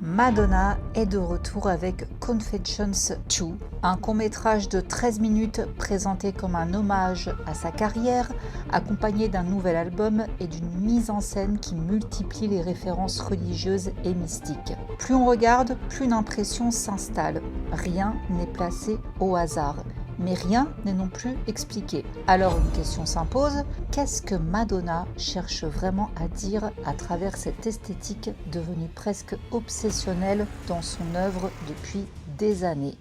Madonna est de retour avec Confessions 2, un court-métrage de 13 minutes présenté comme un hommage à sa carrière, accompagné d'un nouvel album et d'une mise en scène qui multiplie les références religieuses et mystiques. Plus on regarde, plus une impression s'installe. Rien n'est placé au hasard. Mais rien n'est non plus expliqué. Alors une question s'impose, qu'est-ce que Madonna cherche vraiment à dire à travers cette esthétique devenue presque obsessionnelle dans son œuvre depuis des années ?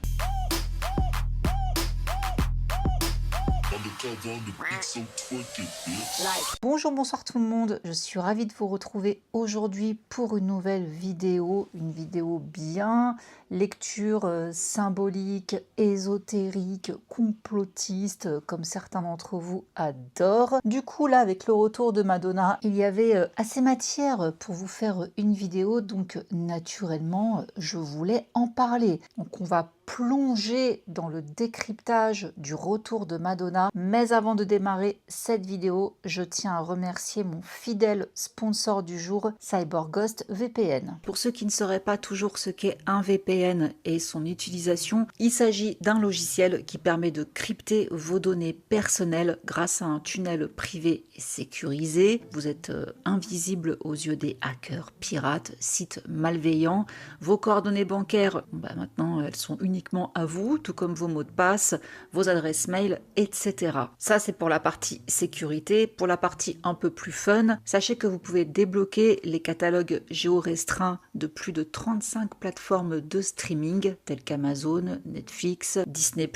Bonjour, bonsoir tout le monde, je suis ravie de vous retrouver aujourd'hui pour une nouvelle vidéo, une vidéo bien lecture symbolique, ésotérique, complotiste, comme certains d'entre vous adorent. Du coup là, avec le retour de Madonna, il y avait assez matière pour vous faire une vidéo, donc naturellement je voulais en parler. Donc on va plonger dans le décryptage du retour de Madonna. Mais avant de démarrer cette vidéo, je tiens à remercier mon fidèle sponsor du jour, CyberGhost VPN. Pour ceux qui ne sauraient pas toujours ce qu'est un VPN et son utilisation, il s'agit d'un logiciel qui permet de crypter vos données personnelles grâce à un tunnel privé et sécurisé. Vous êtes invisible aux yeux des hackers, pirates, sites malveillants. Vos coordonnées bancaires, maintenant elles sont uniquement à vous, tout comme vos mots de passe, vos adresses mail, etc. Ça, c'est pour la partie sécurité. Pour la partie un peu plus fun, sachez que vous pouvez débloquer les catalogues géorestreints de plus de 35 plateformes de streaming, telles qu'Amazon, Netflix, Disney+,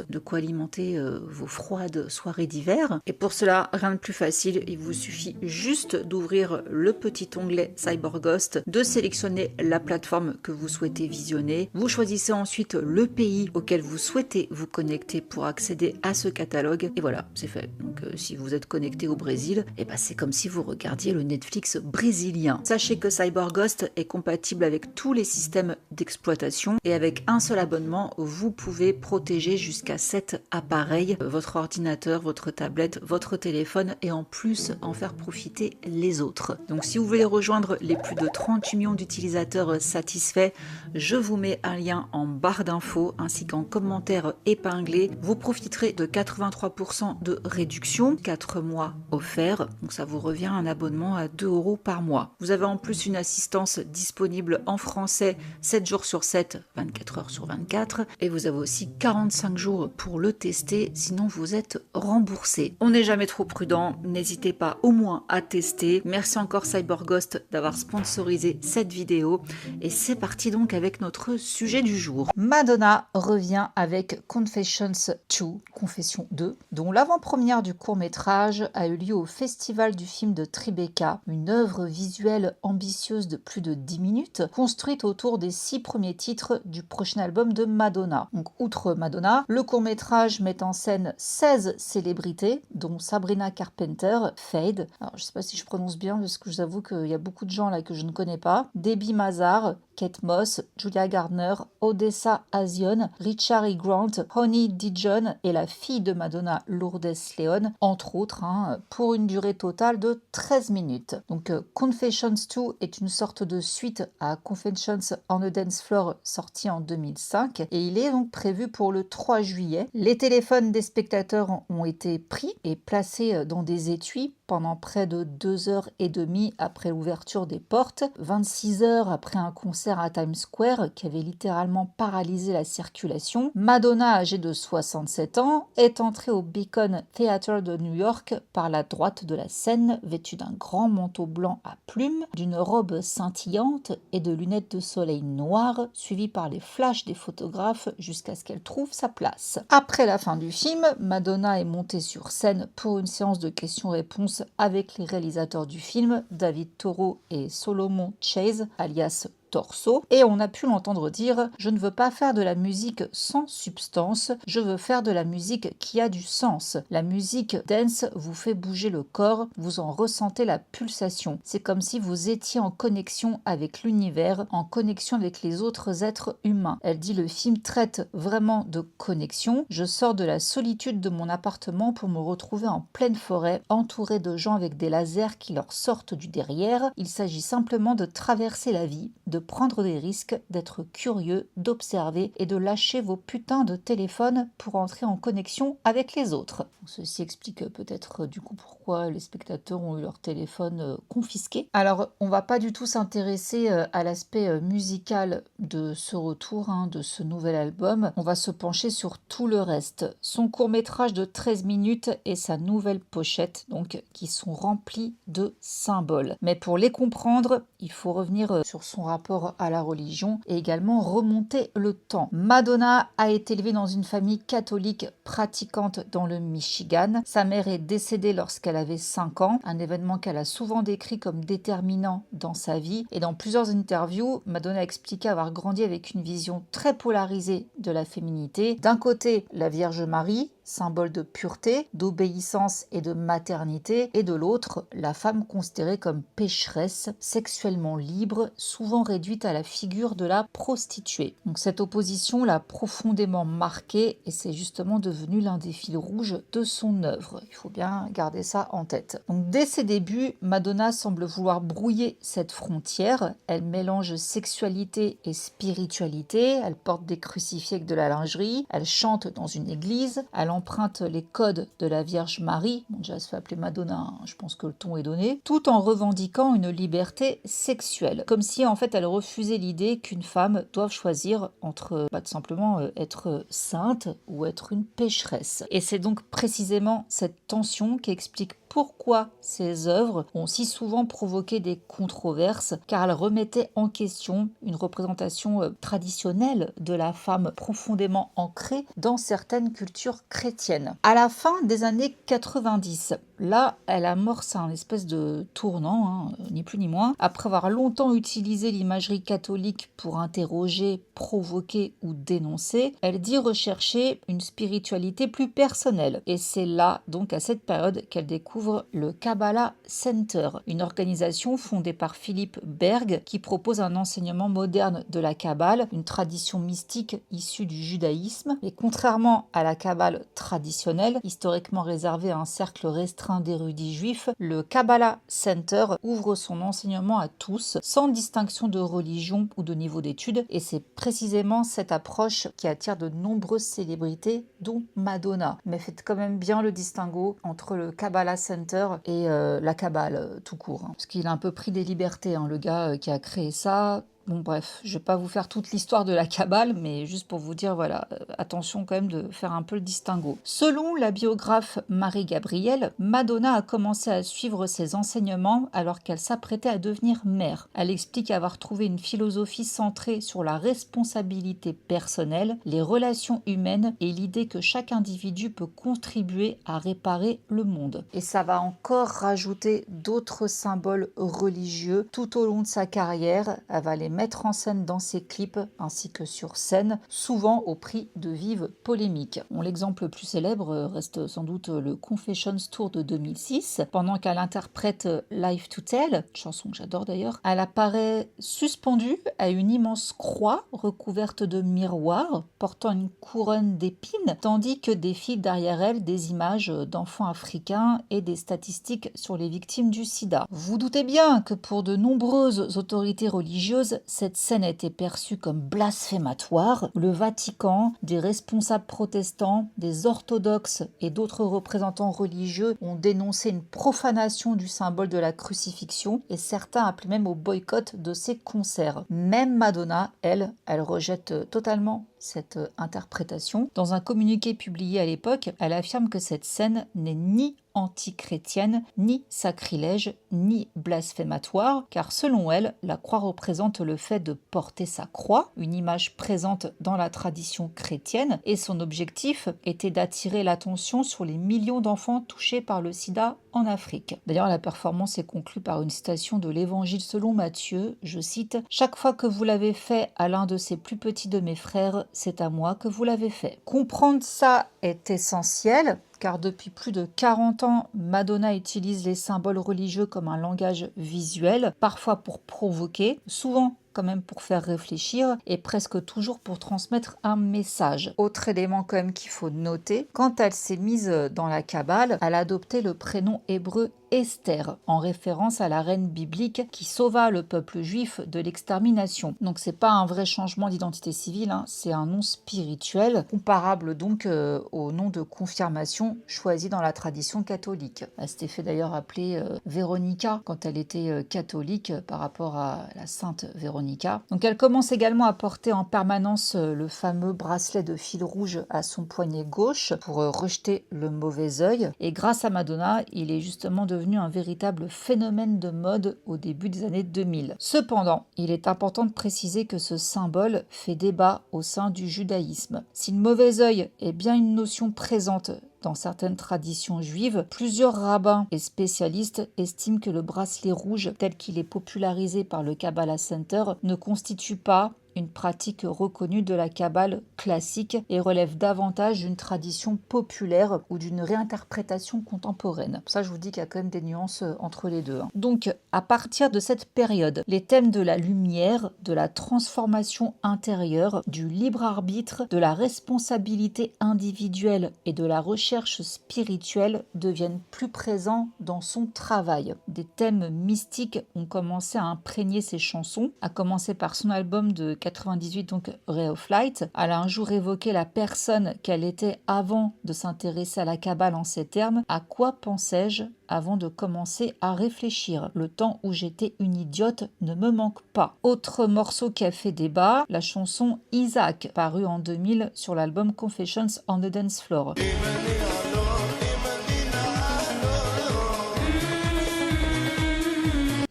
de quoi alimenter vos froides soirées d'hiver. Et pour cela, rien de plus facile, il vous suffit juste d'ouvrir le petit onglet CyberGhost, de sélectionner la plateforme que vous souhaitez visionner. Vous choisissez ensuite le pays auquel vous souhaitez vous connecter pour accéder à ce catalogue. Et voilà, c'est fait. Donc si vous êtes connecté au Brésil, c'est comme si vous regardiez le Netflix brésilien. Sachez que CyberGhost est compatible avec tous les systèmes d'exploitation et avec un seul abonnement, vous pouvez protéger jusqu'à 7 appareils, votre ordinateur, votre tablette, votre téléphone et en plus en faire profiter les autres. Donc si vous voulez rejoindre les plus de 38 millions d'utilisateurs satisfaits, je vous mets un lien en barre d'infos ainsi qu'en commentaire épinglé. Vous profiterez de 83% de réduction, 4 mois offerts, donc ça vous revient un abonnement à 2 € par mois. Vous avez en plus une assistance disponible en français 7 jours sur 7, 24 heures sur 24 et vous avez aussi 45 jours pour le tester, sinon vous êtes remboursé. On n'est jamais trop prudent, n'hésitez pas au moins à tester. Merci encore CyberGhost d'avoir sponsorisé cette vidéo et c'est parti donc avec notre sujet du jour. Madonna revient avec Confessions 2, Confession 2, dont l'avant-première du court-métrage a eu lieu au Festival du film de Tribeca, une œuvre visuelle ambitieuse de plus de 10 minutes, construite autour des 6 premiers titres du prochain album de Madonna. Donc, outre Madonna, le court-métrage met en scène 16 célébrités, dont Sabrina Carpenter, Fade, alors je sais pas si je prononce bien, parce que je vous avoue qu'il y a beaucoup de gens là que je ne connais pas, Debbie Mazar, Kate Moss, Julia Gardner, Odessa Azion, Richard E. Grant, Honey Dijon et la fille de Madonna, Lourdes Leon, entre autres, pour une durée totale de 13 minutes. Donc Confessions 2 est une sorte de suite à Confessions on a Dance Floor sorti en 2005 et il est donc prévu pour le 3 juillet. Les téléphones des spectateurs ont été pris et placés dans des étuis pendant près de 2h30 après l'ouverture des portes, 26 heures après un concert à Times Square qui avait littéralement paralysé la circulation. Madonna, âgée de 67 ans, est entrée au Beacon Theatre de New York par la droite de la scène, vêtue d'un grand manteau blanc à plumes, d'une robe scintillante et de lunettes de soleil noires, suivie par les flashs des photographes jusqu'à ce qu'elle trouve sa place. Après la fin du film, Madonna est montée sur scène pour une séance de questions-réponses avec les réalisateurs du film, David Toro et Solomon Chase, alias Torso, et on a pu l'entendre dire « Je ne veux pas faire de la musique sans substance, je veux faire de la musique qui a du sens. La musique dance vous fait bouger le corps, vous en ressentez la pulsation. C'est comme si vous étiez en connexion avec l'univers, en connexion avec les autres êtres humains. » Elle dit « Le film traite vraiment de connexion. Je sors de la solitude de mon appartement pour me retrouver en pleine forêt, entourée de gens avec des lasers qui leur sortent du derrière. Il s'agit simplement de traverser la vie, de de prendre des risques, d'être curieux, d'observer et de lâcher vos putains de téléphones pour entrer en connexion avec les autres. Ceci explique peut-être du coup pourquoi les spectateurs ont eu leur téléphone confisqué. Alors, on va pas du tout s'intéresser à l'aspect musical de ce retour, de ce nouvel album. On va se pencher sur tout le reste. Son court-métrage de 13 minutes et sa nouvelle pochette, donc, qui sont remplis de symboles. Mais pour les comprendre, il faut revenir sur son rapport à la religion et également remonter le temps. Madonna a été élevée dans une famille catholique pratiquante dans le Michigan. Sa mère est décédée lorsqu'elle avait 5 ans, un événement qu'elle a souvent décrit comme déterminant dans sa vie. Et dans plusieurs interviews, Madonna a expliqué avoir grandi avec une vision très polarisée de la féminité. D'un côté, la Vierge Marie, symbole de pureté, d'obéissance et de maternité, et de l'autre, la femme considérée comme pécheresse, sexuellement libre, souvent réduite à la figure de la prostituée. Donc cette opposition l'a profondément marquée et c'est justement devenu l'un des fils rouges de son œuvre. Il faut bien garder ça en tête. Donc dès ses débuts, Madonna semble vouloir brouiller cette frontière. Elle mélange sexualité et spiritualité, elle porte des crucifix avec de la lingerie, elle chante dans une église, elle emprunte les codes de la Vierge Marie, bon, déjà elle se fait appeler Madonna, je pense que le ton est donné, tout en revendiquant une liberté sexuelle. Comme si en fait elle refusait l'idée qu'une femme doive choisir entre tout simplement être sainte ou être une pécheresse. Et c'est donc précisément cette tension qui explique pourquoi ces œuvres ont si souvent provoqué des controverses, car elles remettaient en question une représentation traditionnelle de la femme profondément ancrée dans certaines cultures chrétiennes. À la fin des années 90, là, elle amorce un espèce de tournant, ni plus ni moins. Après avoir longtemps utilisé l'imagerie catholique pour interroger, provoquer ou dénoncer, elle dit rechercher une spiritualité plus personnelle. Et c'est là, donc à cette période, qu'elle découvre le Kabbalah Center, une organisation fondée par Philippe Berg qui propose un enseignement moderne de la Kabbale, une tradition mystique issue du judaïsme. Et contrairement à la Kabbale traditionnelle, historiquement réservée à un cercle restreint d'érudits juifs, le Kabbalah Center ouvre son enseignement à tous, sans distinction de religion ou de niveau d'études, et c'est précisément cette approche qui attire de nombreuses célébrités, dont Madonna. Mais faites quand même bien le distinguo entre le Kabbalah Center et la Kabbale tout court, parce qu'il a un peu pris des libertés, le gars qui a créé ça. Bon bref, je vais pas vous faire toute l'histoire de la Kabbale, mais juste pour vous dire, voilà, attention quand même de faire un peu le distinguo. Selon la biographe Marie-Gabrielle, Madonna a commencé à suivre ses enseignements alors qu'elle s'apprêtait à devenir mère. Elle explique avoir trouvé une philosophie centrée sur la responsabilité personnelle, les relations humaines et l'idée que chaque individu peut contribuer à réparer le monde. Et ça va encore rajouter d'autres symboles religieux tout au long de sa carrière. Elle va les mettre en scène dans ses clips ainsi que sur scène, souvent au prix de vives polémiques. L'exemple le plus célèbre reste sans doute le Confessions Tour de 2006. Pendant qu'elle interprète Life to Tell, chanson que j'adore d'ailleurs, elle apparaît suspendue à une immense croix recouverte de miroirs, portant une couronne d'épines, tandis que défilent derrière elle des images d'enfants africains et des statistiques sur les victimes du sida. Vous doutez bien que pour de nombreuses autorités religieuses, cette scène a été perçue comme blasphématoire. Le Vatican, des responsables protestants, des orthodoxes et d'autres représentants religieux ont dénoncé une profanation du symbole de la crucifixion et certains appelaient même au boycott de ses concerts. Même Madonna, elle rejette totalement cette interprétation. Dans un communiqué publié à l'époque, elle affirme que cette scène n'est ni anti-chrétienne, ni sacrilège, ni blasphématoire, car selon elle, la croix représente le fait de porter sa croix, une image présente dans la tradition chrétienne, et son objectif était d'attirer l'attention sur les millions d'enfants touchés par le sida en Afrique. D'ailleurs, la performance est conclue par une citation de l'Évangile selon Matthieu, je cite « Chaque fois que vous l'avez fait à l'un de ces plus petits de mes frères, c'est à moi que vous l'avez fait. » Comprendre ça est essentiel, car depuis plus de 40 ans, Madonna utilise les symboles religieux comme un langage visuel, parfois pour provoquer, souvent quand même pour faire réfléchir et presque toujours pour transmettre un message. Autre élément quand même qu'il faut noter, quand elle s'est mise dans la Kabbale, elle a adopté le prénom hébreu Esther, en référence à la reine biblique qui sauva le peuple juif de l'extermination. Donc c'est pas un vrai changement d'identité civile, hein, c'est un nom spirituel, comparable donc au nom de confirmation choisi dans la tradition catholique. Elle s'était fait d'ailleurs appeler Véronica quand elle était catholique par rapport à la sainte Véronica. Donc elle commence également à porter en permanence le fameux bracelet de fil rouge à son poignet gauche pour rejeter le mauvais œil. Et grâce à Madonna, il est justement devenu un véritable phénomène de mode au début des années 2000. Cependant, il est important de préciser que ce symbole fait débat au sein du judaïsme. Si le mauvais œil est bien une notion présente dans certaines traditions juives, plusieurs rabbins et spécialistes estiment que le bracelet rouge tel qu'il est popularisé par le Kabbalah Center ne constitue pas une pratique reconnue de la Kabbale classique et relève davantage d'une tradition populaire ou d'une réinterprétation contemporaine. Pour ça, je vous dis qu'il y a quand même des nuances entre les deux. Donc, à partir de cette période, les thèmes de la lumière, de la transformation intérieure, du libre arbitre, de la responsabilité individuelle et de la recherche spirituelle deviennent plus présents dans son travail. Des thèmes mystiques ont commencé à imprégner ses chansons, à commencer par son album de 98, donc Ray of Light. Elle a un jour évoqué la personne qu'elle était avant de s'intéresser à la Kabbale en ces termes. À quoi pensais-je avant de commencer à réfléchir? Le temps où j'étais une idiote ne me manque pas. Autre morceau qui a fait débat, la chanson Isaac, parue en 2000 sur l'album Confessions on the Dance Floor.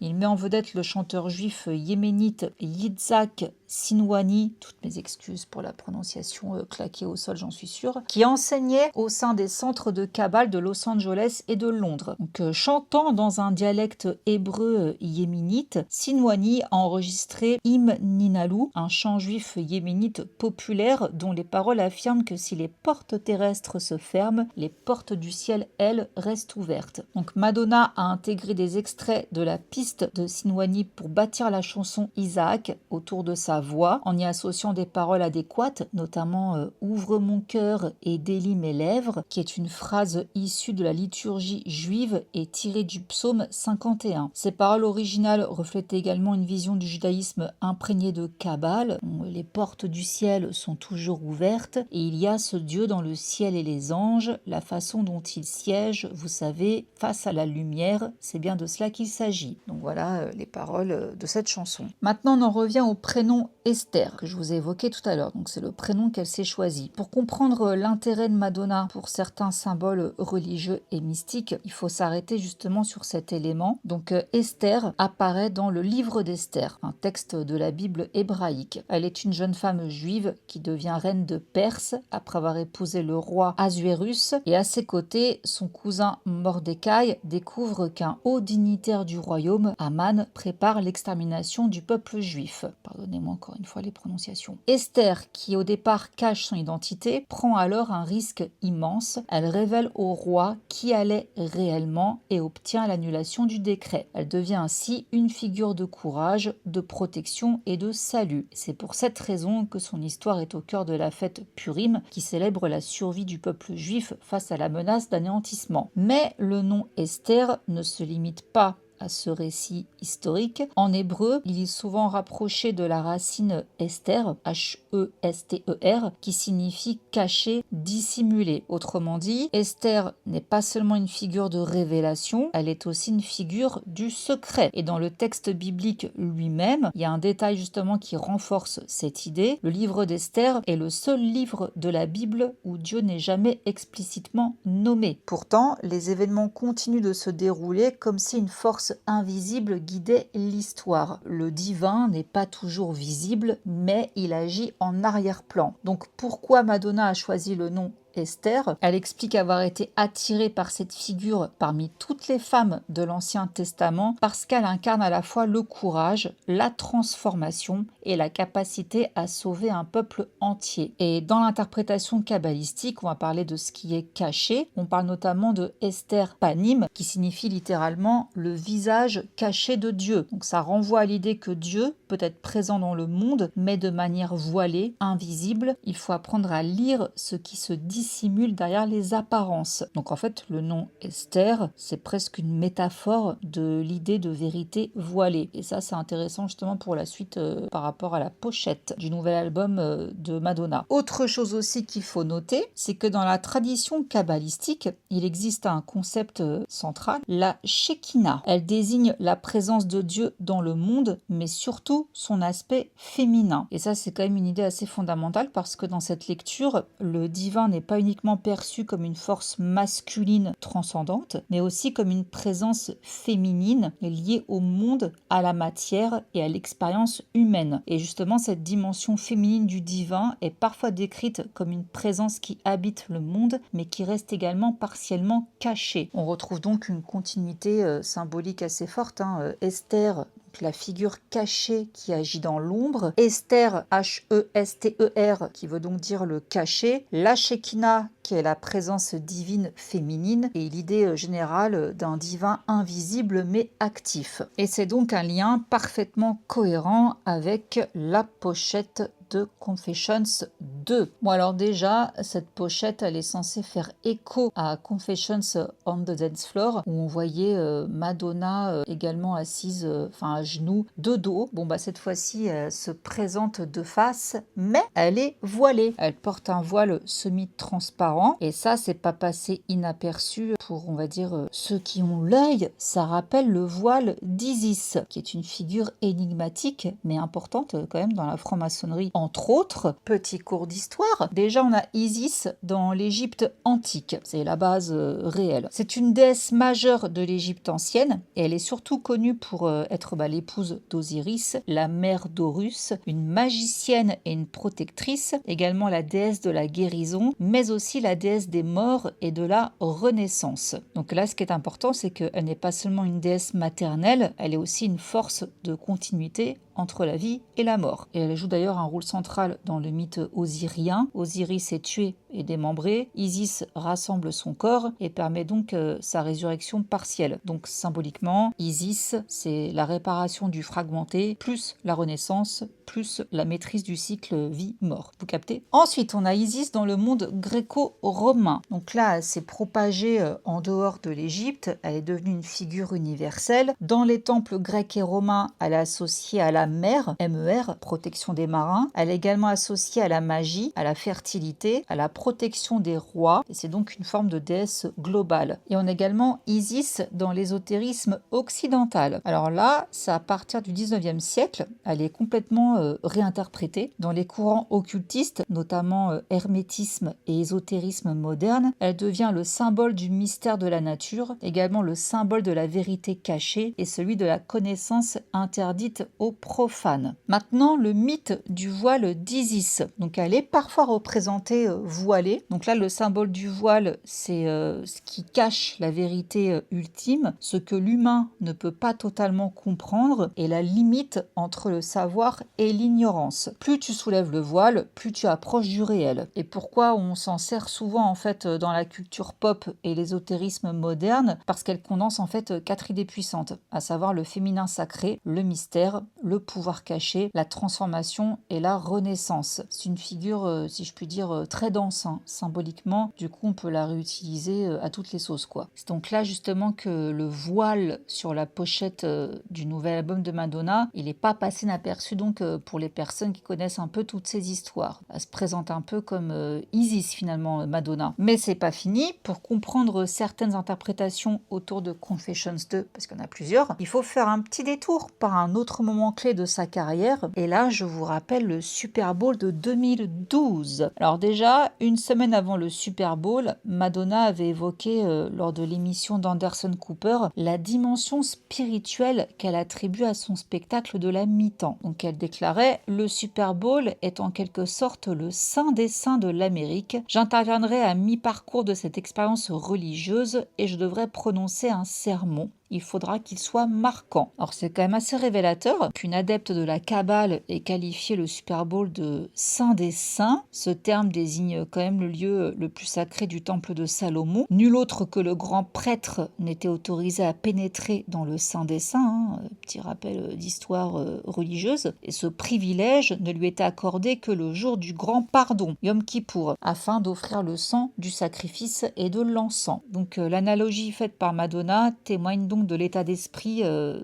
Il met en vedette le chanteur juif yéménite Yitzhak Sinwani, toutes mes excuses pour la prononciation claquée au sol, j'en suis sûre, qui enseignait au sein des centres de Kabbale de Los Angeles et de Londres. Donc, chantant dans un dialecte hébreu yéménite, Sinwani a enregistré Im Ninalu, un chant juif yéménite populaire dont les paroles affirment que si les portes terrestres se ferment, les portes du ciel, elles, restent ouvertes. Donc Madonna a intégré des extraits de la piste de Sinwani pour bâtir la chanson Isaac autour de sa voix, en y associant des paroles adéquates, notamment Ouvre mon cœur et délie mes lèvres, qui est une phrase issue de la liturgie juive et tirée du psaume 51. Ces paroles originales reflètent également une vision du judaïsme imprégnée de Kabbale. Les portes du ciel sont toujours ouvertes et il y a ce Dieu dans le ciel et les anges, la façon dont il siège, vous savez, face à la lumière, c'est bien de cela qu'il s'agit. Donc voilà les paroles de cette chanson. Maintenant, on en revient au prénom Esther, que je vous ai évoqué tout à l'heure. Donc c'est le prénom qu'elle s'est choisi. Pour comprendre l'intérêt de Madonna pour certains symboles religieux et mystiques, il faut s'arrêter justement sur cet élément. Donc Esther apparaît dans le livre d'Esther, un texte de la Bible hébraïque. Elle est une jeune femme juive qui devient reine de Perse après avoir épousé le roi Assuérus, et à ses côtés, son cousin Mordecai découvre qu'un haut dignitaire du royaume, Aman, prépare l'extermination du peuple juif. Pardonnez-moi encore une fois les prononciations. Esther, qui au départ cache son identité, prend alors un risque immense. Elle révèle au roi qui elle est réellement et obtient l'annulation du décret. Elle devient ainsi une figure de courage, de protection et de salut. C'est pour cette raison que son histoire est au cœur de la fête Purim, qui célèbre la survie du peuple juif face à la menace d'anéantissement. Mais le nom Esther ne se limite pas à ce récit historique. En hébreu, il est souvent rapproché de la racine Esther, H-E-S-T-E-R, qui signifie cacher, dissimuler. Autrement dit, Esther n'est pas seulement une figure de révélation, elle est aussi une figure du secret. Et dans le texte biblique lui-même, il y a un détail justement qui renforce cette idée. Le livre d'Esther est le seul livre de la Bible où Dieu n'est jamais explicitement nommé. Pourtant, les événements continuent de se dérouler comme si une force invisible guidait l'histoire. Le divin n'est pas toujours visible, mais il agit en arrière-plan. Donc pourquoi Madonna a choisi le nom Esther? Elle explique avoir été attirée par cette figure parmi toutes les femmes de l'Ancien Testament parce qu'elle incarne à la fois le courage, la transformation et la capacité à sauver un peuple entier. Et dans l'interprétation kabbalistique, on va parler de ce qui est caché. On parle notamment de Esther Panim, qui signifie littéralement le visage caché de Dieu. Donc ça renvoie à l'idée que Dieu peut être présent dans le monde, mais de manière voilée, invisible. Il faut apprendre à lire ce qui se dissimule dissimule derrière les apparences. Donc en fait, le nom Esther, c'est presque une métaphore de l'idée de vérité voilée. Et ça, c'est intéressant justement pour la suite par rapport à la pochette du nouvel album de Madonna. Autre chose aussi qu'il faut noter, c'est que dans la tradition kabbalistique, il existe un concept central, la Shekinah. Elle désigne la présence de Dieu dans le monde, mais surtout son aspect féminin. Et ça, c'est quand même une idée assez fondamentale parce que dans cette lecture, le divin n'est pas uniquement perçu comme une force masculine transcendante, mais aussi comme une présence féminine liée au monde, à la matière et à l'expérience humaine. Et justement, cette dimension féminine du divin est parfois décrite comme une présence qui habite le monde, mais qui reste également partiellement cachée. On retrouve donc une continuité symbolique assez forte. Esther, la figure cachée qui agit dans l'ombre. Esther, H-E-S-T-E-R, qui veut donc dire le caché. La Shekinah, qui est la présence divine féminine. Et l'idée générale d'un divin invisible mais actif. Et c'est donc un lien parfaitement cohérent avec la pochette de Confessions 2. Bon alors déjà, cette pochette, elle est censée faire écho à Confessions on the Dance Floor, où on voyait Madonna également assise, à genoux, de dos. Bon bah cette fois-ci, elle se présente de face, mais elle est voilée. Elle porte un voile semi-transparent, et ça, c'est pas passé inaperçu pour, on va dire, ceux qui ont l'œil. Ça rappelle le voile d'Isis, qui est une figure énigmatique, mais importante quand même dans la franc-maçonnerie. Entre autres, petit cours d'histoire, déjà on a Isis dans l'Égypte antique, c'est la base réelle. C'est une déesse majeure de l'Égypte ancienne et elle est surtout connue pour être l'épouse d'Osiris, la mère d'Horus, une magicienne et une protectrice, également la déesse de la guérison, mais aussi la déesse des morts et de la renaissance. Donc là, ce qui est important, c'est qu'elle n'est pas seulement une déesse maternelle, elle est aussi une force de continuité entre la vie et la mort. Et elle joue d'ailleurs un rôle central dans le mythe osirien. Osiris est tué et démembré, Isis rassemble son corps et permet donc sa résurrection partielle. Donc symboliquement, Isis, c'est la réparation du fragmenté, plus la renaissance, plus la maîtrise du cycle vie-mort. Vous captez? Ensuite, on a Isis dans le monde gréco-romain. Donc là, elle s'est propagée en dehors de l'Égypte, elle est devenue une figure universelle. Dans les temples grecs et romains, elle est associée à la mer, MER, protection des marins. Elle est également associée à la magie, à la fertilité, à la protection des rois, et c'est donc une forme de déesse globale. Et on a également Isis dans l'ésotérisme occidental. Alors là, c'est à partir du 19e siècle, elle est complètement réinterprétée. Dans les courants occultistes, notamment hermétisme et ésotérisme moderne, elle devient le symbole du mystère de la nature, également le symbole de la vérité cachée et celui de la connaissance interdite aux profanes. Maintenant, le mythe du voile d'Isis. Donc elle est parfois représentée voilée. Donc là, le symbole du voile, c'est ce qui cache la vérité ultime, ce que l'humain ne peut pas totalement comprendre et la limite entre le savoir et l'ignorance. Plus tu soulèves le voile, plus tu approches du réel. Et pourquoi on s'en sert souvent en fait dans la culture pop et l'ésotérisme moderne? Parce qu'elle condense en fait 4 idées puissantes, à savoir le féminin sacré, le mystère, le pouvoir caché, la transformation et la renaissance. C'est une figure, si je puis dire, très dense, symboliquement. Du coup, on peut la réutiliser à toutes les sauces, quoi. C'est donc là justement que le voile sur la pochette du nouvel album de Madonna, il n'est pas passé inaperçu donc pour les personnes qui connaissent un peu toutes ces histoires. Elle se présente un peu comme Isis finalement, Madonna. Mais c'est pas fini. Pour comprendre certaines interprétations autour de Confessions 2, parce qu'il y en a plusieurs, il faut faire un petit détour par un autre moment clé de sa carrière. Et là, je vous rappelle le Super Bowl de 2012. Alors déjà, une semaine avant le Super Bowl, Madonna avait évoqué lors de l'émission d'Anderson Cooper la dimension spirituelle qu'elle attribue à son spectacle de la mi-temps. Donc elle déclarait: le Super Bowl est en quelque sorte le saint des saints de l'Amérique. J'interviendrai à mi-parcours de cette expérience religieuse et je devrais prononcer un sermon. il faudra qu'il soit marquant. Alors c'est quand même assez révélateur qu'une adepte de la Kabbale ait qualifié le Super Bowl de Saint des Saints. Ce terme désigne quand même le lieu le plus sacré du temple de Salomon. Nul autre que le grand prêtre n'était autorisé à pénétrer dans le Saint des Saints, petit rappel d'histoire religieuse, et ce privilège ne lui était accordé que le jour du grand pardon, Yom Kippour, afin d'offrir le sang du sacrifice et de l'encens. Donc l'analogie faite par Madonna témoigne donc de l'état d'esprit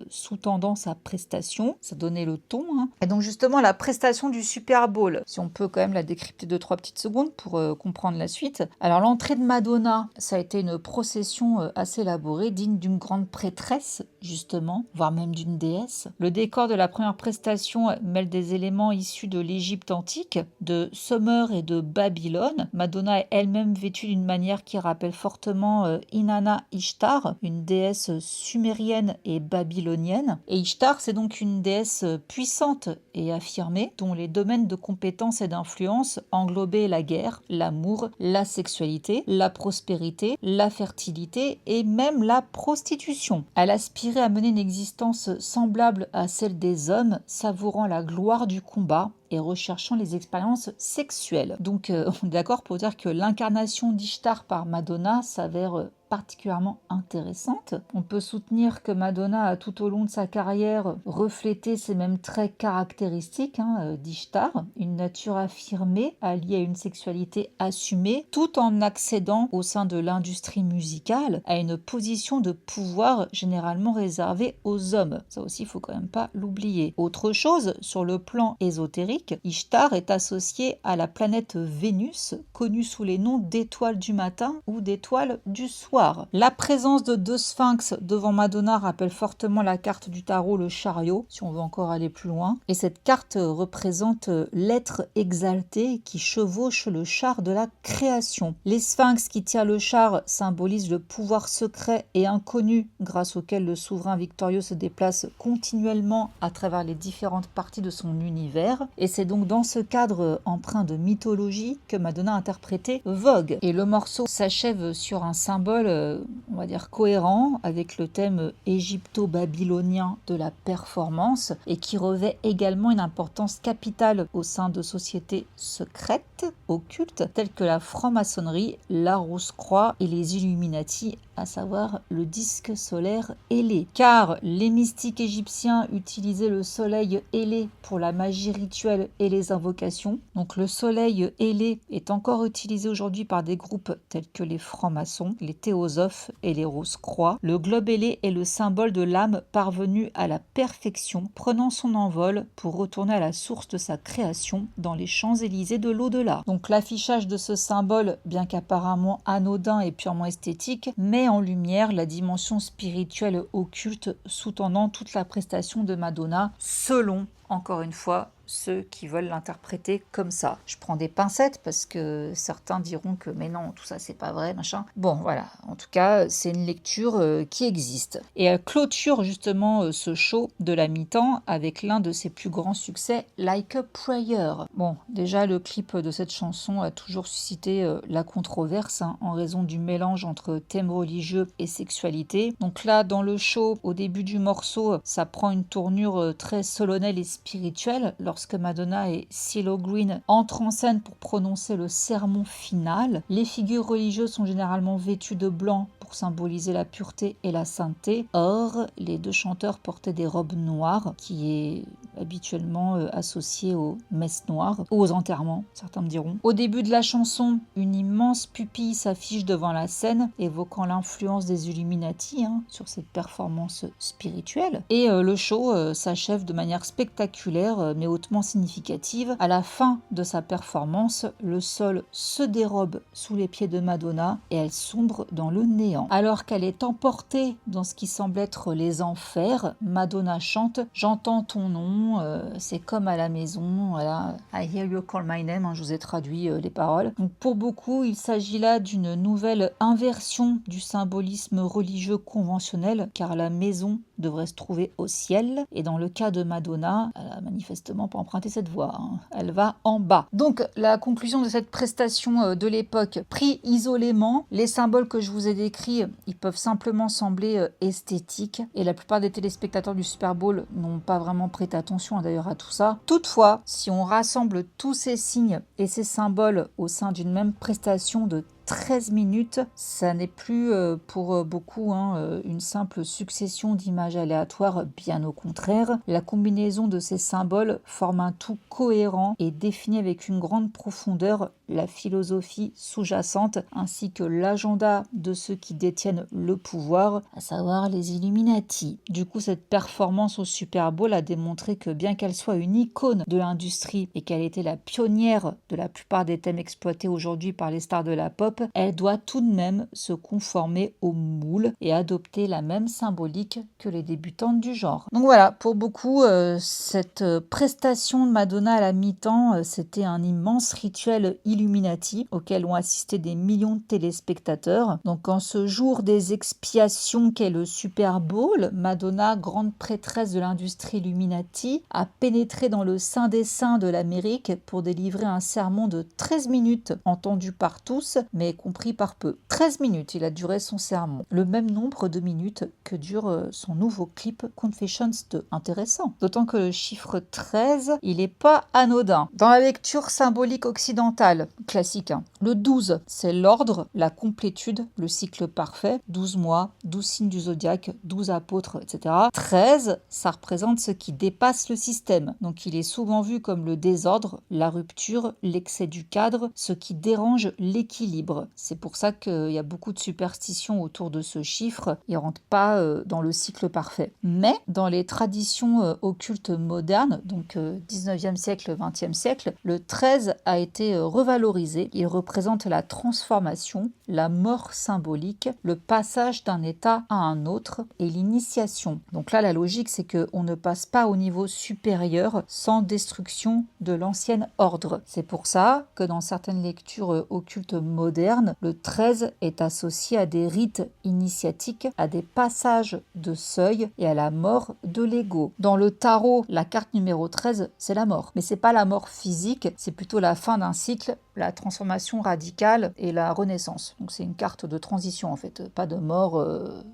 sous-tendant sa prestation. Ça donnait le ton. Et donc justement la prestation du Super Bowl, si on peut quand même la décrypter 2-3 petites secondes pour comprendre la suite. Alors l'entrée de Madonna, ça a été une procession assez élaborée, digne d'une grande prêtresse justement, voire même d'une déesse. Le décor de la première prestation mêle des éléments issus de l'Égypte antique, de Sumer et de Babylone. Madonna est elle-même vêtue d'une manière qui rappelle fortement Inanna Ishtar, une déesse sumérienne et babylonienne. Et Ishtar, c'est donc une déesse puissante et affirmée, dont les domaines de compétences et d'influence englobaient la guerre, l'amour, la sexualité, la prospérité, la fertilité et même la prostitution. Elle aspirait à mener une existence semblable à celle des hommes, savourant la gloire du combat et recherchant les expériences sexuelles. Donc on est d'accord pour dire que l'incarnation d'Ishtar par Madonna s'avère particulièrement intéressante. On peut soutenir que Madonna a tout au long de sa carrière reflété ces mêmes traits caractéristiques d'Ishtar, une nature affirmée alliée à une sexualité assumée, tout en accédant au sein de l'industrie musicale à une position de pouvoir généralement réservée aux hommes. Ça aussi, il faut quand même pas l'oublier. Autre chose, sur le plan ésotérique, Ishtar est associée à la planète Vénus, connue sous les noms d'étoile du matin ou d'étoile du soir. La présence de deux sphinx devant Madonna rappelle fortement la carte du tarot, le chariot, si on veut encore aller plus loin. Et cette carte représente l'être exalté qui chevauche le char de la création. Les sphinx qui tirent le char symbolisent le pouvoir secret et inconnu grâce auquel le souverain victorieux se déplace continuellement à travers les différentes parties de son univers. Et c'est donc dans ce cadre empreint de mythologie que Madonna a interprété Vogue. Et le morceau s'achève sur un symbole on va dire cohérent avec le thème égypto-babylonien de la performance et qui revêt également une importance capitale au sein de sociétés secrètes, occultes, telles que la franc-maçonnerie, la Rose-Croix et les Illuminati, à savoir le disque solaire ailé. Car les mystiques égyptiens utilisaient le soleil ailé pour la magie rituelle et les invocations. Donc le soleil ailé est encore utilisé aujourd'hui par des groupes tels que les francs-maçons, les théosophes et les Rose-Croix. Le globe ailé est le symbole de l'âme parvenue à la perfection, prenant son envol pour retourner à la source de sa création dans les Champs-Élysées de l'au-delà. Donc l'affichage de ce symbole, bien qu'apparemment anodin et purement esthétique, met en lumière la dimension spirituelle occulte sous-tendant toute la prestation de Madonna, selon, encore une fois, ceux qui veulent l'interpréter comme ça. Je prends des pincettes parce que certains diront que mais non, tout ça c'est pas vrai, machin. Bon, voilà, en tout cas, c'est une lecture qui existe. Et elle clôture justement ce show de la mi-temps avec l'un de ses plus grands succès, Like a Prayer. Bon, déjà le clip de cette chanson a toujours suscité la controverse en raison du mélange entre thème religieux et sexualité. Donc là, dans le show, au début du morceau, ça prend une tournure très solennelle et spirituelle lorsque Madonna et CeeLo Green entrent en scène pour prononcer le sermon final. Les figures religieuses sont généralement vêtues de blanc pour symboliser la pureté et la sainteté. Or, les deux chanteurs portaient des robes noires, qui est habituellement associée aux messes noires, ou aux enterrements, certains me diront. Au début de la chanson, une immense pupille s'affiche devant la scène, évoquant l'influence des Illuminati sur cette performance spirituelle. Et le show s'achève de manière spectaculaire, mais hautement significative. À la fin de sa performance, le sol se dérobe sous les pieds de Madonna et elle sombre dans le néant. Alors qu'elle est emportée dans ce qui semble être les enfers, Madonna chante « J'entends ton nom, c'est comme à la maison, voilà. I hear you call my name », je vous ai traduit les paroles. Donc pour beaucoup, il s'agit là d'une nouvelle inversion du symbolisme religieux conventionnel, car la maison devrait se trouver au ciel. Et dans le cas de Madonna, elle a manifestement pas emprunté cette voie, hein. Elle va en bas. Donc la conclusion de cette prestation de l'époque, pris isolément, les symboles que je vous ai décrits, ils peuvent simplement sembler esthétiques. Et la plupart des téléspectateurs du Super Bowl n'ont pas vraiment prêté attention d'ailleurs à tout ça. Toutefois, si on rassemble tous ces signes et ces symboles au sein d'une même prestation de 13 minutes, ça n'est plus pour beaucoup une simple succession d'images aléatoires, bien au contraire. La combinaison de ces symboles forme un tout cohérent et définit avec une grande profondeur la philosophie sous-jacente ainsi que l'agenda de ceux qui détiennent le pouvoir, à savoir les Illuminati. Du coup, cette performance au Super Bowl a démontré que bien qu'elle soit une icône de l'industrie et qu'elle était la pionnière de la plupart des thèmes exploités aujourd'hui par les stars de la pop, elle doit tout de même se conformer au moule et adopter la même symbolique que les débutantes du genre. Donc voilà, pour beaucoup, cette prestation de Madonna à la mi-temps, c'était un immense rituel Illuminati auquel ont assisté des millions de téléspectateurs. Donc en ce jour des expiations qu'est le Super Bowl, Madonna, grande prêtresse de l'industrie Illuminati, a pénétré dans le sein des saints de l'Amérique pour délivrer un sermon de 13 minutes entendu par tous, mais compris par peu. 13 minutes, il a duré son sermon. Le même nombre de minutes que dure son nouveau clip Confessions 2. Intéressant. D'autant que le chiffre 13, il n'est pas anodin. Dans la lecture symbolique occidentale, classique, le 12, c'est l'ordre, la complétude, le cycle parfait, 12 mois, 12 signes du zodiaque, 12 apôtres, etc. 13, ça représente ce qui dépasse le système. Donc il est souvent vu comme le désordre, la rupture, l'excès du cadre, ce qui dérange l'équilibre. C'est pour ça qu'il y a beaucoup de superstitions autour de ce chiffre. Il ne rentre pas dans le cycle parfait. Mais dans les traditions occultes modernes, donc 19e siècle, 20e siècle, le 13 a été revalorisé. Il représente la transformation, la mort symbolique, le passage d'un état à un autre et l'initiation. Donc là, la logique, c'est qu'on ne passe pas au niveau supérieur sans destruction de l'ancien ordre. C'est pour ça que dans certaines lectures occultes modernes, le 13 est associé à des rites initiatiques, à des passages de seuil et à la mort de l'ego. Dans le tarot, la carte numéro 13, c'est la mort. Mais c'est pas la mort physique, c'est plutôt la fin d'un cycle, la transformation radicale et la renaissance. Donc c'est une carte de transition en fait, pas de mort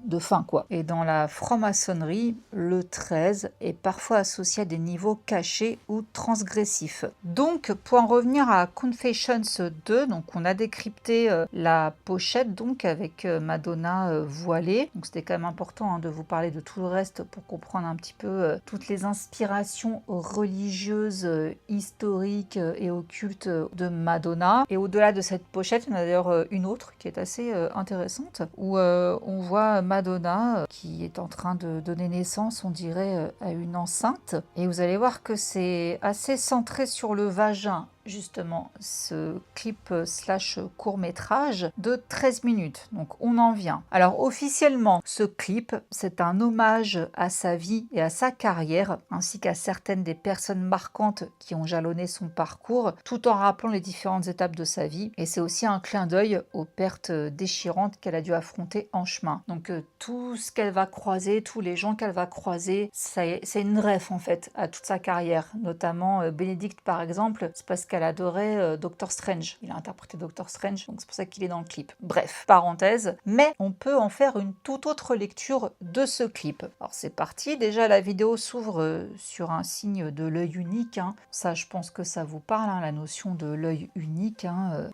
de fin quoi. Et dans la franc-maçonnerie, le 13 est parfois associé à des niveaux cachés ou transgressifs. Donc pour en revenir à Confessions 2, donc on a décrypté la pochette donc avec Madonna voilée. Donc c'était quand même important de vous parler de tout le reste pour comprendre un petit peu toutes les inspirations religieuses, historiques et occultes de Madonna. Et au-delà de cette pochette, il y en a d'ailleurs une autre qui est assez intéressante, où on voit Madonna qui est en train de donner naissance, on dirait, à une enceinte. Et vous allez voir que c'est assez centré sur le vagin. Justement, ce clip slash court-métrage de 13 minutes. Donc on en vient. Alors officiellement, ce clip, c'est un hommage à sa vie et à sa carrière, ainsi qu'à certaines des personnes marquantes qui ont jalonné son parcours, tout en rappelant les différentes étapes de sa vie. Et c'est aussi un clin d'œil aux pertes déchirantes qu'elle a dû affronter en chemin. Donc tout ce qu'elle va croiser, tous les gens qu'elle va croiser, c'est une ref en fait à toute sa carrière. Notamment Bénédicte par exemple, c'est parce qu'elle adorait Doctor Strange. Il a interprété Doctor Strange, donc c'est pour ça qu'il est dans le clip. Bref, parenthèse, mais on peut en faire une toute autre lecture de ce clip. Alors c'est parti, déjà la vidéo s'ouvre sur un signe de l'œil unique. Ça, je pense que ça vous parle, la notion de l'œil unique,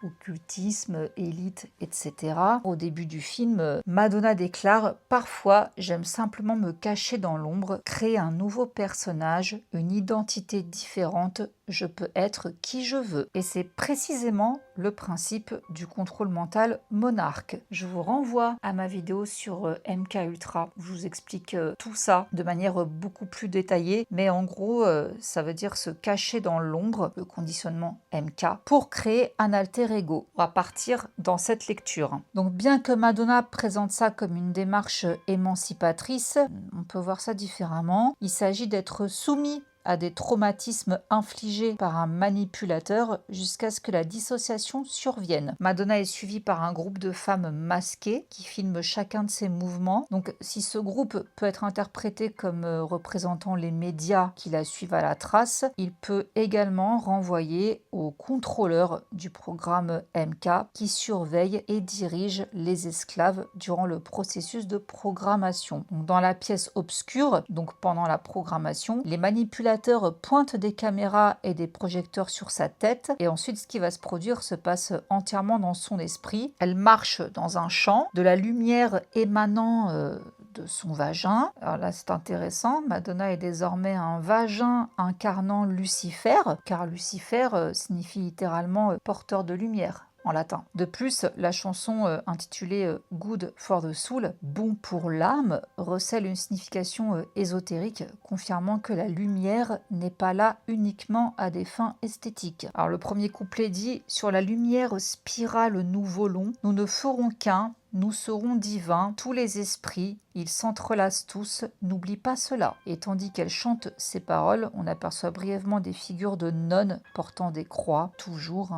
occultisme, élite, etc. Au début du film, Madonna déclare « Parfois, j'aime simplement me cacher dans l'ombre, créer un nouveau personnage, une identité différente, je peux être qui je veux. » Et c'est précisément le principe du contrôle mental monarque. Je vous renvoie à ma vidéo sur MK Ultra. Je vous explique tout ça de manière beaucoup plus détaillée. Mais en gros, ça veut dire se cacher dans l'ombre, le conditionnement MK, pour créer un alter ego. On va partir dans cette lecture. Donc bien que Madonna présente ça comme une démarche émancipatrice, on peut voir ça différemment. Il s'agit d'être soumis à des traumatismes infligés par un manipulateur jusqu'à ce que la dissociation survienne. Madonna est suivie par un groupe de femmes masquées qui filment chacun de ses mouvements. Donc si ce groupe peut être interprété comme représentant les médias qui la suivent à la trace, il peut également renvoyer au contrôleur du programme MK qui surveille et dirige les esclaves durant le processus de programmation. Donc, dans la pièce obscure, donc pendant la programmation, les manipulateurs pointent des caméras et des projecteurs sur sa tête et ensuite ce qui va se produire se passe entièrement dans son esprit. Elle marche dans un champ, de la lumière émanant de son vagin. Alors là, c'est intéressant. Madonna est désormais un vagin incarnant Lucifer, car Lucifer signifie littéralement porteur de lumière en latin. De plus, la chanson intitulée Good for the Soul, bon pour l'âme, recèle une signification ésotérique, confirmant que la lumière n'est pas là uniquement à des fins esthétiques. Alors le premier couplet dit « Sur la lumière spirale nous volons, nous ne ferons qu'un, nous serons divins, tous les esprits, ils s'entrelacent tous, n'oublie pas cela. » Et tandis qu'elle chante ces paroles, on aperçoit brièvement des figures de nonnes portant des croix, toujours,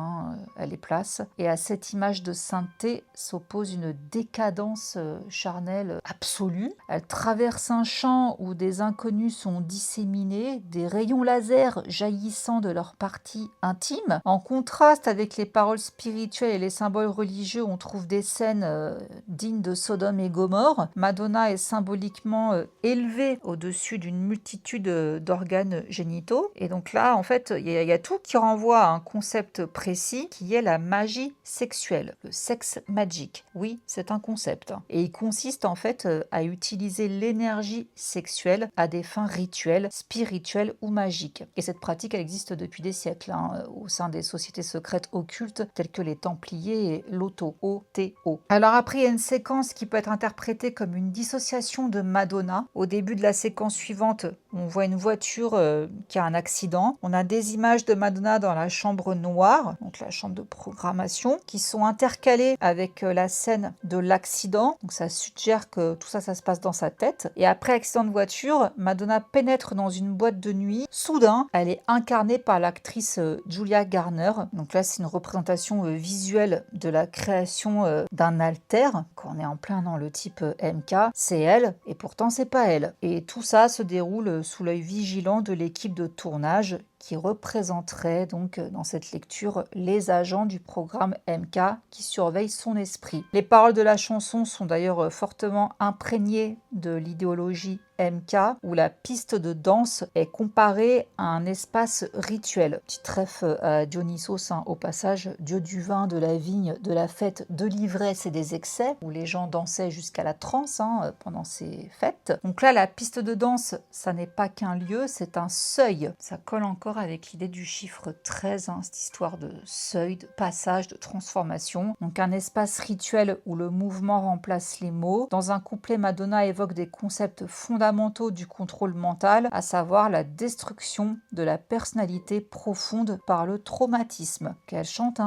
elle les place. Et à cette image de sainteté s'oppose une décadence charnelle absolue. Elle traverse un champ où des inconnus sont disséminés, des rayons laser jaillissant de leurs parties intimes. En contraste avec les paroles spirituelles et les symboles religieux, on trouve des scènes digne de Sodome et Gomorrhe. Madonna est symboliquement élevée au-dessus d'une multitude d'organes génitaux. Et donc là, en fait, il y a tout qui renvoie à un concept précis qui est la magie sexuelle, le sex magic. Oui, c'est un concept. Et il consiste en fait à utiliser l'énergie sexuelle à des fins rituelles, spirituelles ou magiques. Et cette pratique, elle existe depuis des siècles au sein des sociétés secrètes occultes telles que les Templiers et l'Otto, O-T-O. Alors après, il y a une séquence qui peut être interprétée comme une dissociation de Madonna. Au début de la séquence suivante, on voit une voiture qui a un accident. On a des images de Madonna dans la chambre noire, donc la chambre de programmation, qui sont intercalées avec la scène de l'accident. Donc ça suggère que tout ça, ça se passe dans sa tête. Et après accident de voiture, Madonna pénètre dans une boîte de nuit. Soudain, elle est incarnée par l'actrice Julia Garner. Donc là, c'est une représentation visuelle de la création d'un alter. Quand on est en plein dans le type MK, c'est elle, et pourtant c'est pas elle. Et tout ça se déroule sous l'œil vigilant de l'équipe de tournage qui représenterait donc dans cette lecture les agents du programme MK qui surveillent son esprit. Les paroles de la chanson sont d'ailleurs fortement imprégnées de l'idéologie MK, où la piste de danse est comparée à un espace rituel. Petit trèfle à Dionysos, au passage, dieu du vin, de la vigne, de la fête, de l'ivresse et des excès, où les gens dansaient jusqu'à la transe pendant ces fêtes. Donc là, la piste de danse, ça n'est pas qu'un lieu, c'est un seuil. Ça colle encore avec l'idée du chiffre 13, cette histoire de seuil, de passage, de transformation. Donc un espace rituel où le mouvement remplace les mots. Dans un couplet, Madonna évoque des concepts fondamentaux du contrôle mental, à savoir la destruction de la personnalité profonde par le traumatisme. Qu'elle chante,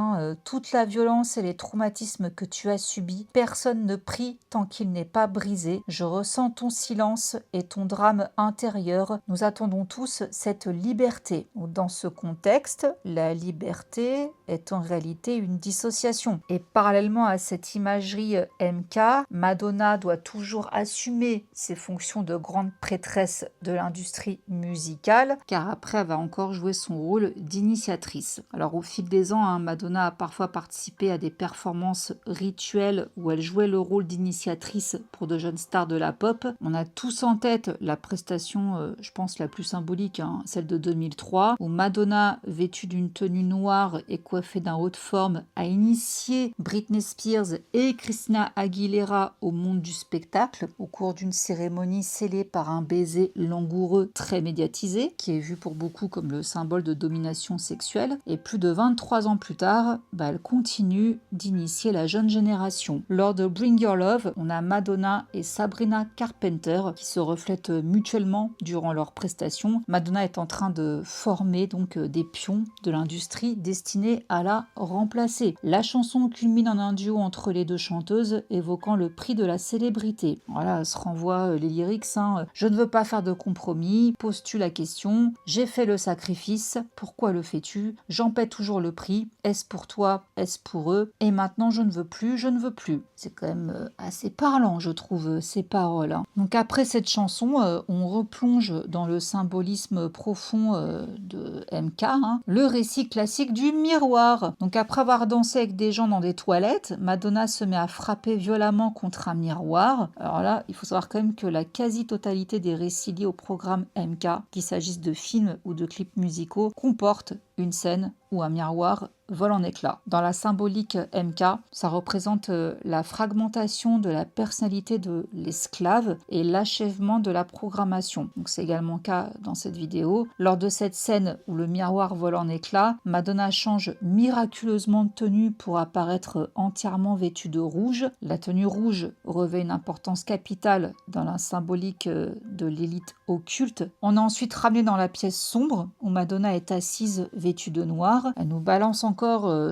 toute la violence et les traumatismes que tu as subis, personne ne prie tant qu'il n'est pas brisé. Je ressens ton silence et ton drame intérieur. Nous attendons tous cette liberté. Dans ce contexte, la liberté est en réalité une dissociation. Et parallèlement à cette imagerie MK, Madonna doit toujours assumer ses fonctions de grande prêtresse de l'industrie musicale, car après elle va encore jouer son rôle d'initiatrice. Alors au fil des ans, Madonna a parfois participé à des performances rituelles où elle jouait le rôle d'initiatrice pour de jeunes stars de la pop. On a tous en tête la prestation, je pense la plus symbolique, celle de 2003, où Madonna, vêtue d'une tenue noire et coiffée d'un haut de forme, a initié Britney Spears et Christina Aguilera au monde du spectacle au cours d'une cérémonie scellée par un baiser langoureux très médiatisé, qui est vu pour beaucoup comme le symbole de domination sexuelle. Et plus de 23 ans plus tard, elle continue d'initier la jeune génération. Lors de Bring Your Love, on a Madonna et Sabrina Carpenter qui se reflètent mutuellement durant leurs prestations. Madonna est en train de former donc des pions de l'industrie destinés à la remplacer. La chanson culmine en un duo entre les deux chanteuses évoquant le prix de la célébrité. Voilà, se renvoie les lyrics hein. Je ne veux pas faire de compromis. Poses-tu la question? J'ai fait le sacrifice. Pourquoi le fais-tu? J'en paie toujours le prix. Est-ce pour toi? Est-ce pour eux? Et maintenant, je ne veux plus, je ne veux plus. C'est quand même assez parlant, je trouve, ces paroles, hein. Donc après cette chanson, on replonge dans le symbolisme profond de MK, hein, le récit classique du miroir. Donc après avoir dansé avec des gens dans des toilettes, Madonna se met à frapper violemment contre un miroir. Alors là, il faut savoir quand même que la quasi-totalité des récits liés au programme MK, qu'il s'agisse de films ou de clips musicaux, comportent une scène où un miroir vole en éclats. Dans la symbolique MK, ça représente la fragmentation de la personnalité de l'esclave et l'achèvement de la programmation. Donc c'est également le cas dans cette vidéo. Lors de cette scène où le miroir vole en éclats, Madonna change miraculeusement de tenue pour apparaître entièrement vêtue de rouge. La tenue rouge revêt une importance capitale dans la symbolique de l'élite occulte. On est ensuite ramené dans la pièce sombre où Madonna est assise vêtue de noir. Elle nous balance encore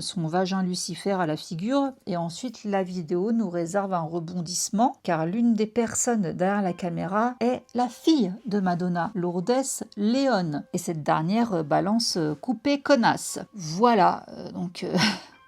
son vagin Lucifer à la figure et ensuite la vidéo nous réserve un rebondissement car l'une des personnes derrière la caméra est la fille de Madonna, Lourdes Léon, et cette dernière balance coupée connasse. Voilà, donc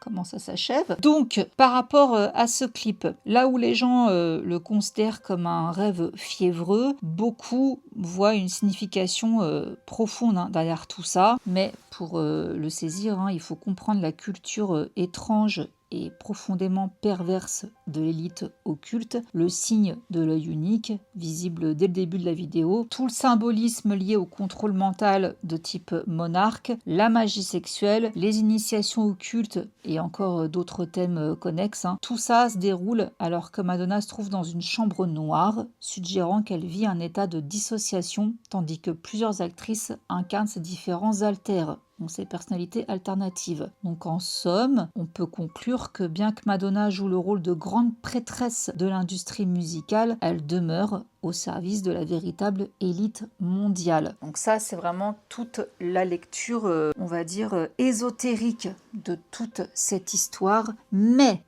comment ça s'achève. Donc, par rapport à ce clip, là où les gens le considèrent comme un rêve fiévreux, beaucoup voient une signification profonde, hein, derrière tout ça. Mais pour le saisir, hein, il faut comprendre la culture étrange et profondément perverse de l'élite occulte, le signe de l'œil unique, visible dès le début de la vidéo, tout le symbolisme lié au contrôle mental de type monarque, la magie sexuelle, les initiations occultes et encore d'autres thèmes connexes, hein. Tout ça se déroule alors que Madonna se trouve dans une chambre noire, suggérant qu'elle vit un état de dissociation, tandis que plusieurs actrices incarnent ces différents alters, donc ces personnalités alternatives. Donc en somme, on peut conclure que bien que Madonna joue le rôle de grande prêtresse de l'industrie musicale, elle demeure au service de la véritable élite mondiale. Donc ça, c'est vraiment toute la lecture, on va dire, ésotérique de toute cette histoire. Mais,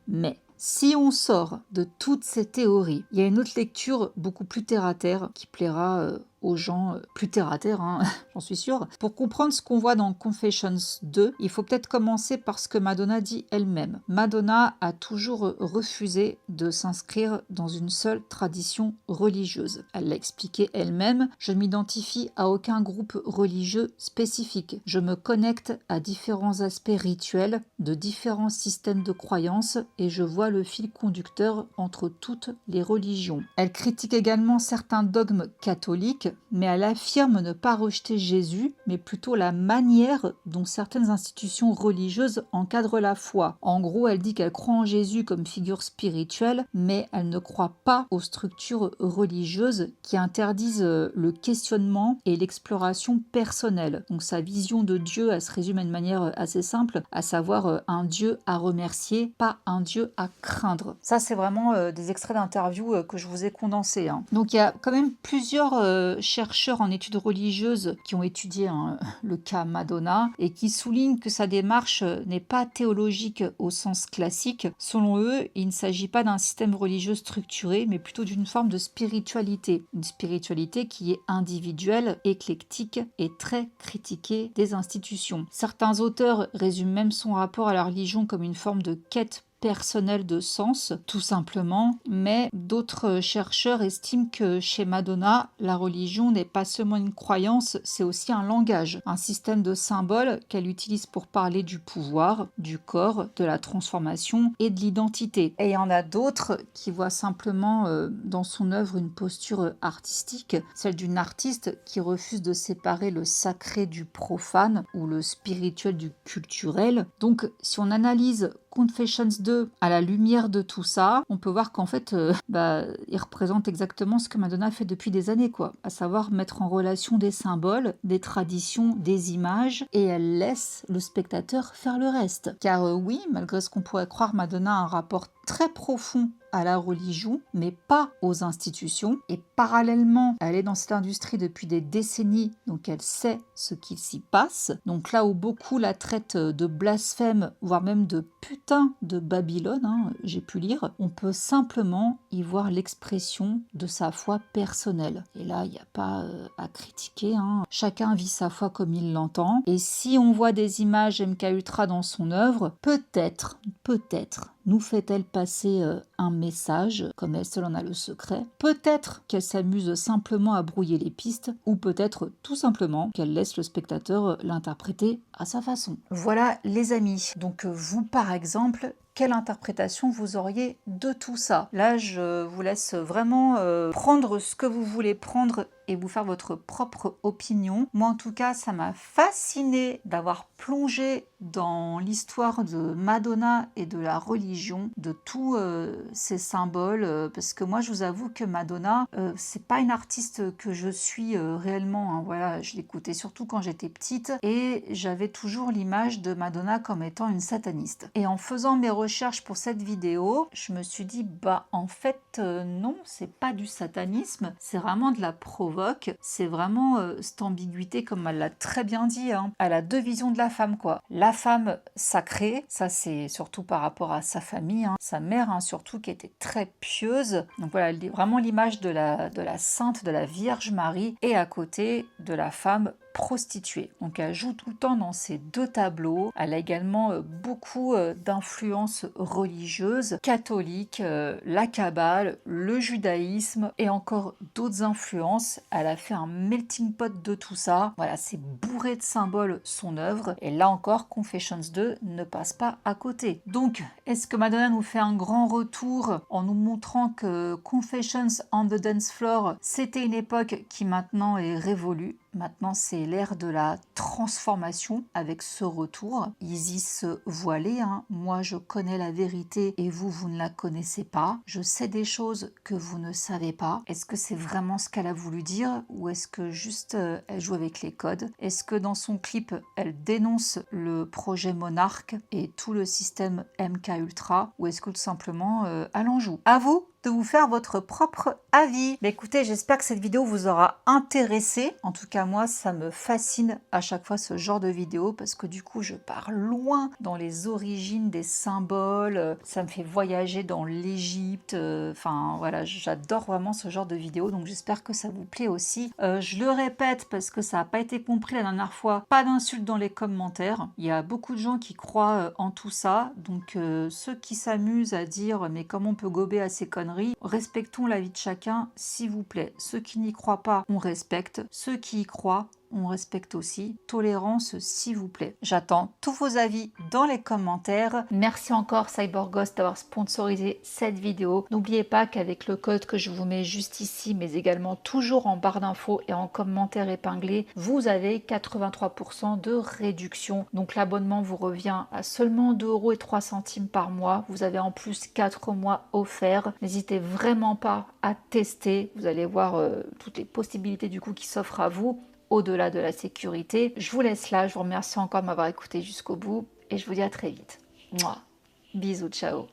si on sort de toutes ces théories, il y a une autre lecture beaucoup plus terre-à-terre qui plaira aux gens plus terre-à-terre, hein, j'en suis sûre. Pour comprendre ce qu'on voit dans Confessions 2, il faut peut-être commencer par ce que Madonna dit elle-même. Madonna a toujours refusé de s'inscrire dans une seule tradition religieuse. Elle l'a expliqué elle-même, je ne m'identifie à aucun groupe religieux spécifique. Je me connecte à différents aspects rituels de différents systèmes de croyances et je vois le fil conducteur entre toutes les religions. Elle critique également certains dogmes catholiques, mais elle affirme ne pas rejeter Jésus, mais plutôt la manière dont certaines institutions religieuses encadrent la foi. En gros, elle dit qu'elle croit en Jésus comme figure spirituelle, mais elle ne croit pas aux structures religieuses qui interdisent le questionnement et l'exploration personnelle. Donc sa vision de Dieu, elle se résume à une manière assez simple, à savoir un Dieu à remercier, pas un Dieu à craindre. Ça, c'est vraiment des extraits d'interviews que je vous ai condensés, hein. Donc il y a quand même plusieurs chercheurs en études religieuses qui ont étudié, hein, le cas Madonna et qui soulignent que sa démarche n'est pas théologique au sens classique. Selon eux, il ne s'agit pas d'un système religieux structuré, mais plutôt d'une forme de spiritualité. Une spiritualité qui est individuelle, éclectique et très critiquée des institutions. Certains auteurs résument même son rapport à la religion comme une forme de quête personnel de sens, tout simplement, mais d'autres chercheurs estiment que chez Madonna, la religion n'est pas seulement une croyance, c'est aussi un langage, un système de symboles qu'elle utilise pour parler du pouvoir, du corps, de la transformation et de l'identité. Et il y en a d'autres qui voient simplement dans son œuvre une posture artistique, celle d'une artiste qui refuse de séparer le sacré du profane ou le spirituel du culturel. Donc, si on analyse Confessions 2 à la lumière de tout ça, on peut voir qu'en fait, il représente exactement ce que Madonna fait depuis des années, quoi. À savoir mettre en relation des symboles, des traditions, des images, et elle laisse le spectateur faire le reste. Car oui, malgré ce qu'on pourrait croire, Madonna a un rapport très profond à la religion, mais pas aux institutions. Et parallèlement, elle est dans cette industrie depuis des décennies, donc elle sait ce qui s'y passe. Donc là où beaucoup la traitent de blasphème, voire même de putain de Babylone, hein, j'ai pu lire, on peut simplement y voir l'expression de sa foi personnelle. Et là, il n'y a pas à critiquer, hein. Chacun vit sa foi comme il l'entend. Et si on voit des images MKUltra dans son œuvre, peut-être, nous fait-elle passer un message, comme elle seule en a le secret. Peut-être qu'elle s'amuse simplement à brouiller les pistes, ou peut-être tout simplement qu'elle laisse le spectateur l'interpréter à sa façon. Voilà les amis. Donc vous par exemple, quelle interprétation vous auriez de tout ça? Là, je vous laisse vraiment prendre ce que vous voulez prendre et vous faire votre propre opinion. Moi, en tout cas, ça m'a fasciné d'avoir plongé dans l'histoire de Madonna et de la religion, de tous ces symboles, parce que moi, je vous avoue que Madonna, c'est pas une artiste que je suis réellement, hein. Voilà, je l'écoutais surtout quand j'étais petite et j'avais toujours l'image de Madonna comme étant une sataniste. Et en faisant mes recherches pour cette vidéo, je me suis dit, bah en fait, non, c'est pas du satanisme, c'est vraiment de la provoque. C'est vraiment cette ambiguïté, comme elle l'a très bien dit, hein. Elle a deux visions de la femme, quoi. La femme sacrée, ça c'est surtout par rapport à sa famille, hein. Sa mère, hein, surtout, qui était très pieuse. Donc voilà, vraiment l'image de la sainte, de la Vierge Marie, et à côté de la femme prostituée. Donc elle joue tout le temps dans ces deux tableaux. Elle a également beaucoup d'influences religieuses, catholiques, la Kabbale, le judaïsme et encore d'autres influences. Elle a fait un melting pot de tout ça. Voilà, c'est bourré de symboles son œuvre. Et là encore, Confessions 2 ne passe pas à côté. Donc, est-ce que Madonna nous fait un grand retour en nous montrant que Confessions on the Dance Floor, c'était une époque qui maintenant est révolue? Maintenant, c'est l'ère de la transformation avec ce retour. Isis voilée, hein. Moi, je connais la vérité et vous, vous ne la connaissez pas. Je sais des choses que vous ne savez pas. Est-ce que c'est vraiment ce qu'elle a voulu dire ou est-ce que juste elle joue avec les codes? Est-ce que dans son clip, elle dénonce le projet Monarch et tout le système MKUltra ou est-ce que tout simplement elle en joue? À vous de vous faire votre propre avis. Mais écoutez, j'espère que cette vidéo vous aura intéressé. En tout cas, moi, ça me fascine à chaque fois ce genre de vidéo parce que du coup, je pars loin dans les origines des symboles. Ça me fait voyager dans l'Égypte. Enfin, voilà, j'adore vraiment ce genre de vidéo. Donc, j'espère que ça vous plaît aussi. Je le répète parce que ça n'a pas été compris la dernière fois. Pas d'insultes dans les commentaires. Il y a beaucoup de gens qui croient en tout ça. Donc, ceux qui s'amusent à dire « mais comment on peut gober à ces conneries ?» Respectons la vie de chacun, s'il vous plaît. Ceux qui n'y croient pas, on respecte. Ceux qui y croient, on respecte aussi. Tolérance, s'il vous plaît. J'attends tous vos avis dans les commentaires. Merci encore CyborGhost d'avoir sponsorisé cette vidéo. N'oubliez pas qu'avec le code que je vous mets juste ici, mais également toujours en barre d'infos et en commentaire épinglé, vous avez 83% de réduction. Donc l'abonnement vous revient à seulement 2,03 € par mois. Vous avez en plus 4 mois offerts. N'hésitez vraiment pas à tester. Vous allez voir toutes les possibilités du coup qui s'offrent à vous. Au-delà de la sécurité. Je vous laisse là, je vous remercie encore de m'avoir écouté jusqu'au bout et je vous dis à très vite. Mouah. Bisous, ciao.